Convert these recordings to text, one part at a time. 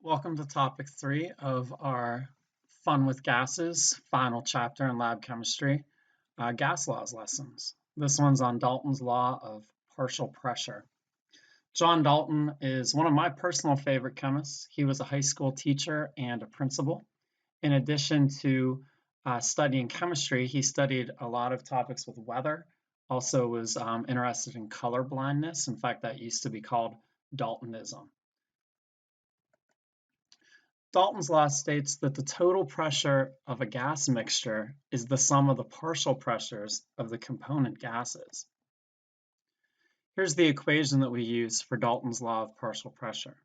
Welcome to topic 3 of our Fun with Gases final chapter in lab chemistry, gas laws lessons. This one's on Dalton's law of partial pressure. John Dalton is one of my personal favorite chemists. He was a high school teacher and a principal. In addition to studying chemistry, he studied a lot of topics with weather, also was interested in color blindness. In fact, that used to be called Daltonism. Dalton's law states that the total pressure of a gas mixture is the sum of the partial pressures of the component gases. Here's the equation that we use for Dalton's law of partial pressure.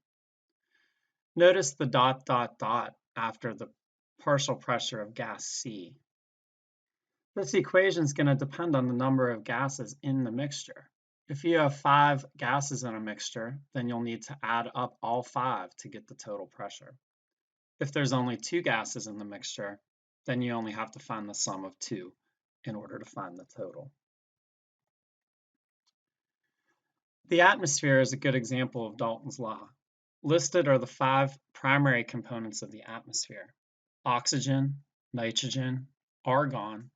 Notice the ... after the partial pressure of gas C. This equation is going to depend on the number of gases in the mixture. If you have 5 gases in a mixture, then you'll need to add up all 5 to get the total pressure. If there's only 2 gases in the mixture, then you only have to find the sum of 2 in order to find the total. The atmosphere is a good example of Dalton's law. Listed are the 5 primary components of the atmosphere: oxygen, nitrogen, argon,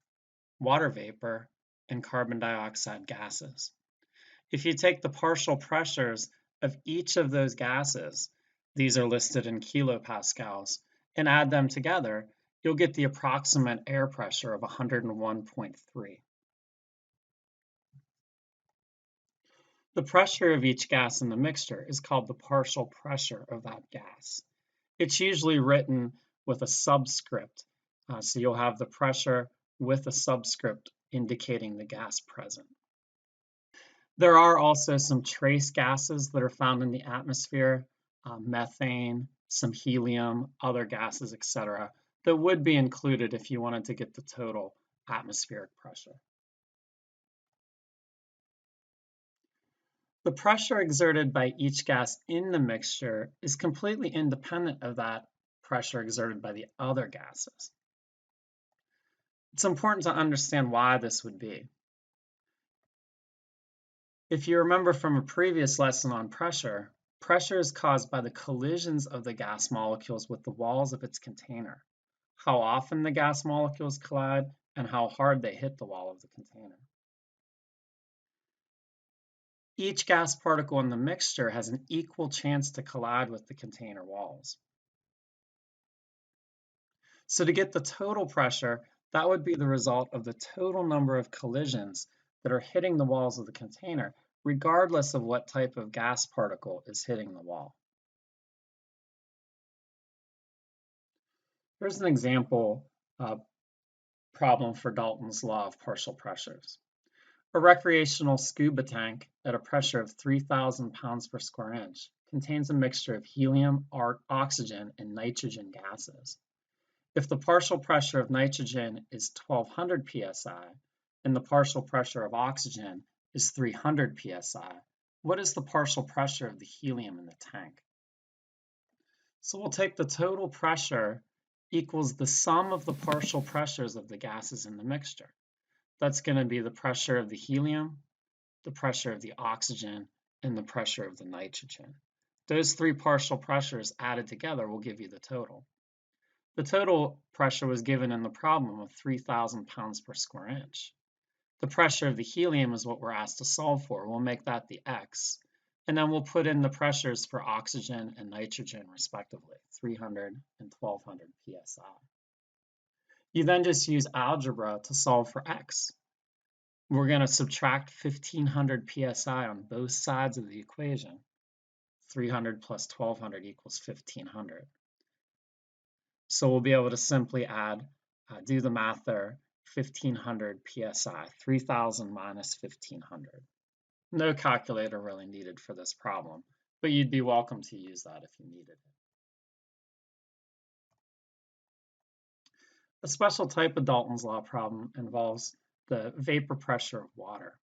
water vapor, and carbon dioxide gases. If you take the partial pressures of each of those gases, these are listed in kilopascals, and add them together, you'll get the approximate air pressure of 101.3. The pressure of each gas in the mixture is called the partial pressure of that gas. It's usually written with a subscript, so you'll have the pressure with a subscript indicating the gas present. There are also some trace gases that are found in the atmosphere, methane, some helium, other gases, etc., that would be included if you wanted to get the total atmospheric pressure. The pressure exerted by each gas in the mixture is completely independent of that pressure exerted by the other gases. It's important to understand why this would be. If you remember from a previous lesson on pressure, pressure is caused by the collisions of the gas molecules with the walls of its container, how often the gas molecules collide, and how hard they hit the wall of the container. Each gas particle in the mixture has an equal chance to collide with the container walls. So to get the total pressure, that would be the result of the total number of collisions that are hitting the walls of the container, regardless of what type of gas particle is hitting the wall. Here's an example problem for Dalton's law of partial pressures. A recreational scuba tank at a pressure of 3,000 pounds per square inch contains a mixture of helium, oxygen, and nitrogen gases. If the partial pressure of nitrogen is 1,200 psi and the partial pressure of oxygen is 300 psi, what is the partial pressure of the helium in the tank? So we'll take the total pressure equals the sum of the partial pressures of the gases in the mixture. That's going to be the pressure of the helium, the pressure of the oxygen, and the pressure of the nitrogen. Those 3 partial pressures added together will give you the total. The total pressure was given in the problem of 3,000 pounds per square inch. The pressure of the helium is what we're asked to solve for. We'll make that the x, and then we'll put in the pressures for oxygen and nitrogen respectively, 300 and 1,200 psi. You then just use algebra to solve for x. We're going to subtract 1,500 psi on both sides of the equation. 300 plus 1,200 equals 1,500. So we'll be able to simply do the math there, 1,500 psi, 3,000 minus 1,500. No calculator really needed for this problem, but you'd be welcome to use that if you needed it. A special type of Dalton's law problem involves the vapor pressure of water.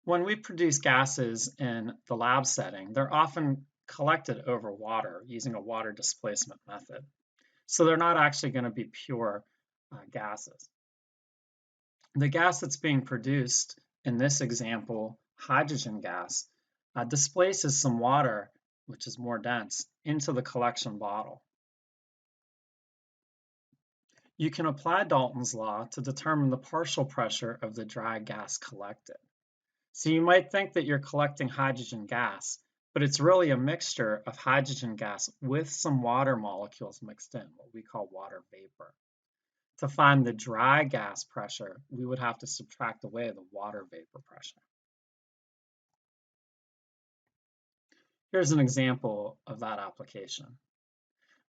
When we produce gases in the lab setting, they're often collected over water using a water displacement method. So they're not actually going to be pure gases. The gas that's being produced in this example, hydrogen gas, displaces some water which is more dense, into the collection bottle. You can apply Dalton's law to determine the partial pressure of the dry gas collected. So you might think that you're collecting hydrogen gas, but it's really a mixture of hydrogen gas with some water molecules mixed in, what we call water vapor. To find the dry gas pressure, we would have to subtract away the water vapor pressure. Here's an example of that application.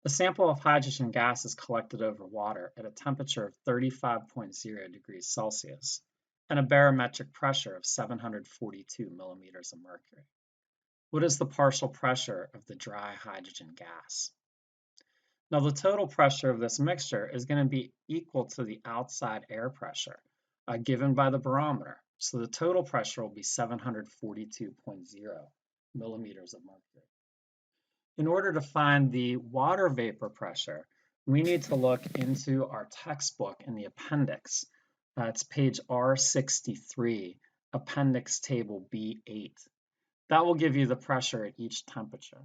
A sample of hydrogen gas is collected over water at a temperature of 35.0 degrees Celsius and a barometric pressure of 742 millimeters of mercury. What is the partial pressure of the dry hydrogen gas? Now, the total pressure of this mixture is going to be equal to the outside air pressure given by the barometer. So the total pressure will be 742.0 millimeters of mercury. In order to find the water vapor pressure, we need to look into our textbook in the appendix. It's page R63, appendix table B8. That will give you the pressure at each temperature.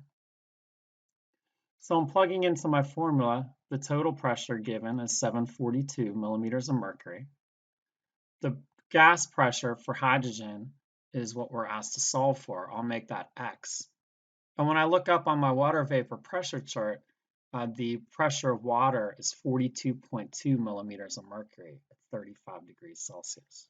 So I'm plugging into my formula. The total pressure given is 742 millimeters of mercury. The gas pressure for hydrogen is what we're asked to solve for. I'll make that X. And when I look up on my water vapor pressure chart, the pressure of water is 42.2 millimeters of mercury at 35 degrees Celsius.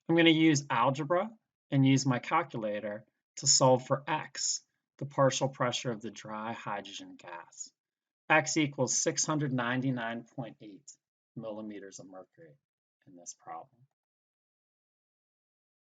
I'm going to use algebra and use my calculator to solve for X, the partial pressure of the dry hydrogen gas. X equals 699.8 millimeters of mercury in this problem.